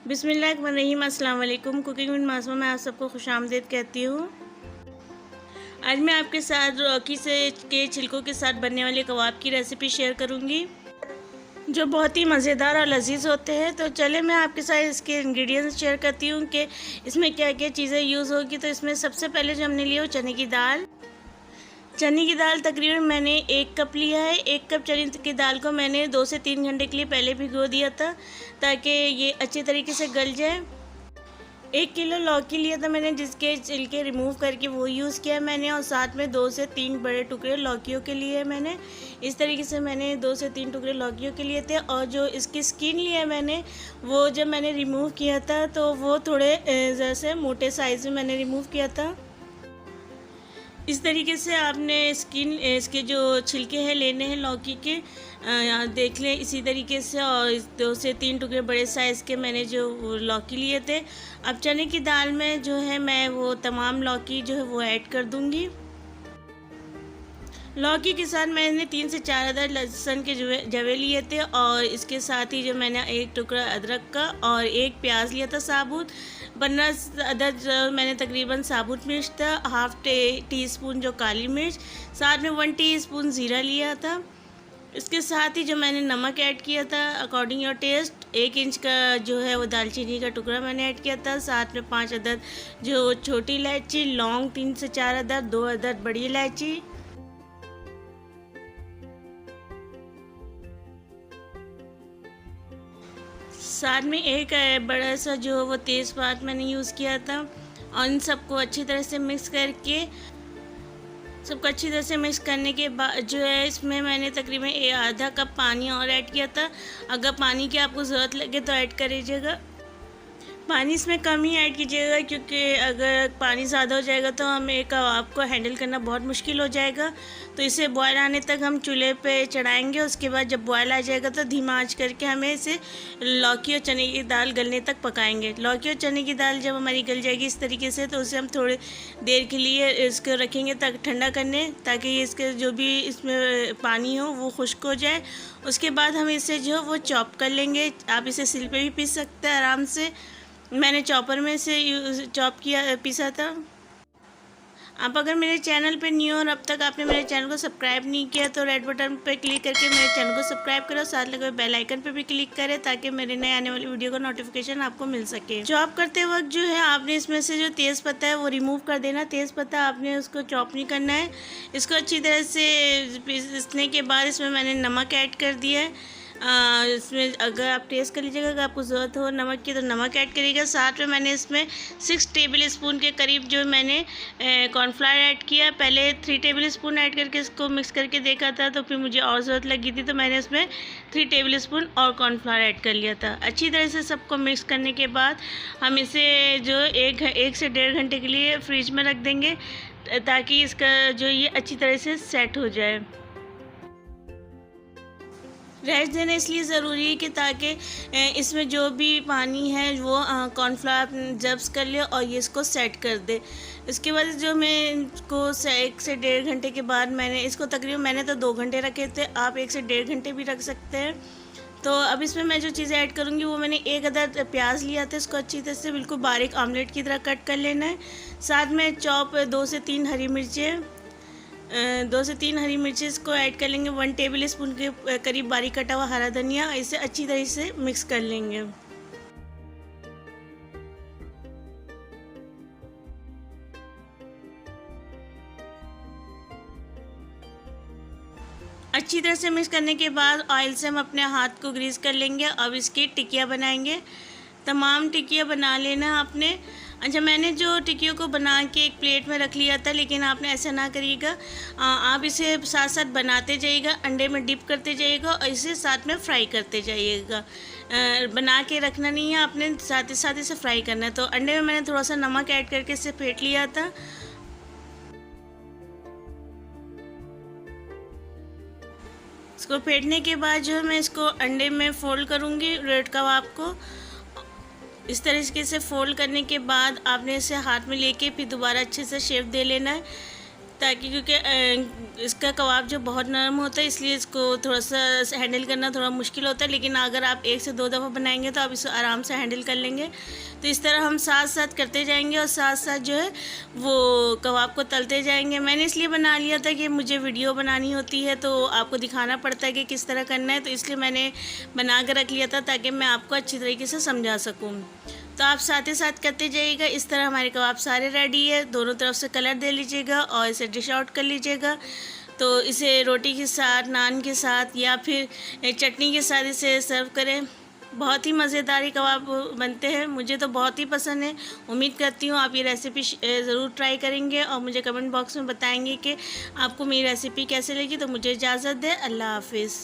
बिस्मिल्लाहिर्रहमानिर्रहीम। अस्सलाम वालेकुम। कुकिंग विद मासूमा में आप सबको खुशामदीद कहती हूँ। आज मैं आपके साथ लौकी से के छिलकों के साथ बनने वाले कबाब की रेसिपी शेयर करूँगी, जो बहुत ही मज़ेदार और लजीज होते हैं। तो चले मैं आपके साथ इसके इंग्रेडिएंट्स शेयर करती हूँ कि इसमें क्या क्या चीज़ें यूज़ होगी। तो इसमें सबसे पहले जो हमने लिया वो चने की दाल। चने की दाल तकरीबन मैंने 1 कप लिया है। 1 कप चने की दाल को मैंने 2 से 3 घंटे के लिए पहले भिगो दिया था, ताकि ये अच्छे तरीके से गल जाए। 1 किलो लौकी लिया था मैंने, जिसके छिलके रिमूव करके वो यूज़ किया मैंने, और साथ में 2 से 3 बड़े टुकड़े लौकियों के लिए मैंने। इस तरीके से मैंने 2 से 3 टुकड़े लौकियों के लिए थे। और जो इसकी स्किन लिया मैंने, वो जब मैंने रिमूव किया था तो वो थोड़े जैसे मोटे साइज़ में मैंने रिमूव किया था। इस तरीके से आपने स्किन इसके जो छिलके हैं लेने हैं लौकी के, देख लें इसी तरीके से। और 2 से 3 टुकड़े बड़े साइज़ के मैंने जो लौकी लिए थे। अब चने की दाल में जो है मैं वो तमाम लौकी जो है वो ऐड कर दूंगी। लौकी के साथ मैंने 3 से 4 अदद लहसुन के जवे लिए थे, और इसके साथ ही जो मैंने 1 टुकड़ा अदरक का और 1 प्याज लिया था साबुत। 15 अदद मैंने तकरीबन साबुत मिर्च था, हाफ़ टी स्पून जो काली मिर्च, साथ में 1 टीस्पून ज़ीरा लिया था। इसके साथ ही जो मैंने नमक ऐड किया था अकॉर्डिंग योर टेस्ट। 1 इंच का जो है वो दालचीनी का टुकड़ा मैंने ऐड किया था। साथ में 5 अदद जो छोटी इलायची, लौंग 3 से 4 अदद, 2 अदद बड़ी इलायची। साथ में 1 बड़ा सा जो वो तेज़पात मैंने यूज़ किया था। और इन सबको अच्छी तरह से मिक्स करके, सबको अच्छी तरह से मिक्स करने के बाद जो है इसमें मैंने तकरीबन आधा कप पानी और ऐड किया था। अगर पानी की आपको ज़रूरत लगे तो ऐड कर लीजिएगा। पानी इसमें कम ही ऐड कीजिएगा, क्योंकि अगर पानी ज़्यादा हो जाएगा तो हमें कबाब को हैंडल करना बहुत मुश्किल हो जाएगा। तो इसे बॉयल आने तक हम चूल्हे पे चढ़ाएंगे। उसके बाद जब बॉयल आ जाएगा तो धीमा आंच करके हमें इसे लौकी और चने की दाल गलने तक पकाएंगे। लौकी और चने की दाल जब हमारी गल जाएगी इस तरीके से, तो उसे हम थोड़ी देर के लिए इसको रखेंगे तक ठंडा करने, ताकि इसके जो भी इसमें पानी हो वो खुश्क हो जाए। उसके बाद हम इसे जो वो चॉप कर लेंगे। आप इसे सिल पे भी पीस सकते हैं आराम से। मैंने चॉपर में से पीसा था। आप अगर मेरे चैनल पे न्यू और अब तक आपने मेरे चैनल को सब्सक्राइब नहीं किया तो रेड बटन पे क्लिक करके मेरे चैनल को सब्सक्राइब करो। साथ लगे बेल आइकन पे भी क्लिक करें, ताकि मेरे नए आने वाली वीडियो का नोटिफिकेशन आपको मिल सके। चॉप करते वक्त जो है आपने इसमें से जो तेज़ पत्ता है वो रिमूव कर देना। तेज़ पत्ता आपने उसको चॉप नहीं करना है। इसको अच्छी तरह से पीसने के बाद इसमें मैंने नमक ऐड कर दिया है। इसमें अगर आप टेस्ट कर लीजिएगा, अगर आपको ज़रूरत हो नमक की तो नमक ऐड करिएगा। साथ में मैंने इसमें 6 टेबल स्पून के करीब जो मैंने कॉर्नफ्लावर ऐड किया। पहले 3 टेबल स्पून ऐड करके इसको मिक्स करके देखा था, तो फिर मुझे और ज़रूरत लगी थी तो मैंने इसमें 3 टेबल स्पून और कॉर्नफ्लावर ऐड कर लिया था। अच्छी तरह से सबको मिक्स करने के बाद हम इसे जो 1 से 1.5 घंटे के लिए फ्रिज में रख देंगे, ताकि इसका जो ये अच्छी तरह से सेट हो जाए। रेस्ट देना इसलिए ज़रूरी है कि ताकि इसमें जो भी पानी है वो कॉर्नफ्लावर जब्स कर ले और ये इसको सेट कर दे। इसके बाद जो मैं इसको 1 से 1.5 घंटे के बाद मैंने इसको तकरीबन मैंने तो 2 घंटे रखे थे, आप 1 से 1.5 घंटे भी रख सकते हैं। तो अब इसमें मैं जो चीज़ें ऐड करूँगी वो मैंने 1 अदद प्याज लिया था, इसको अच्छी तरह से बिल्कुल बारीक ऑमलेट की तरह कट कर लेना है। साथ में चॉप 2 से 3 हरी मिर्चें, 2 से 3 हरी मिर्चेस को ऐड कर लेंगे। 1 टेबल स्पून के करीब बारीक कटा हुआ हरा धनिया। इसे अच्छी तरह से मिक्स कर लेंगे। अच्छी तरह से मिक्स करने के बाद ऑयल से हम अपने हाथ को ग्रीस कर लेंगे। अब इसकी टिकिया बनाएंगे। तमाम टिकिया बना लेना आपने। अच्छा, मैंने जो टिक्कियों को बना के एक प्लेट में रख लिया था, लेकिन आपने ऐसा ना करिएगा। आप इसे साथ साथ बनाते जाइएगा, अंडे में डिप करते जाइएगा और इसे साथ में फ्राई करते जाइएगा। बना के रखना नहीं है, आपने साथ ही साथ इसे फ्राई करना है। तो अंडे में मैंने थोड़ा सा नमक ऐड करके इसे फेंट लिया था। इसको फेंटने के बाद जो है मैं इसको अंडे में फोल्ड करूँगी रेड कबाब को। इस तरीके से फोल्ड करने के बाद आपने इसे हाथ में लेके फिर दोबारा अच्छे से शेप दे लेना है। ताकि क्योंकि इसका कबाब जो बहुत नरम होता है, इसलिए इसको थोड़ा सा हैंडल करना थोड़ा मुश्किल होता है। लेकिन अगर आप 1 से 2 दफ़ा बनाएंगे तो आप इसे आराम से हैंडल कर लेंगे। तो इस तरह हम साथ साथ करते जाएंगे और साथ साथ जो है वो कबाब को तलते जाएंगे। मैंने इसलिए बना लिया था कि मुझे वीडियो बनानी होती है तो आपको दिखाना पड़ता है कि किस तरह करना है, तो इसलिए मैंने बना कर रख लिया था ताकि मैं आपको अच्छी तरीके से समझा सकूँ। तो आप साथ ही साथ करते जाइएगा। इस तरह हमारे कबाब सारे रेडी है। दोनों तरफ से कलर दे लीजिएगा और इसे डिश आउट कर लीजिएगा। तो इसे रोटी के साथ, नान के साथ या फिर चटनी के साथ इसे सर्व करें। बहुत ही मज़ेदार ही कबाब बनते हैं, मुझे तो बहुत ही पसंद है। उम्मीद करती हूँ आप ये रेसिपी ज़रूर ट्राई करेंगे और मुझे कमेंट बॉक्स में बताएंगे कि आपको मेरी रेसिपी कैसे लगी। तो मुझे इजाज़त दें, अल्लाह हाफिज़।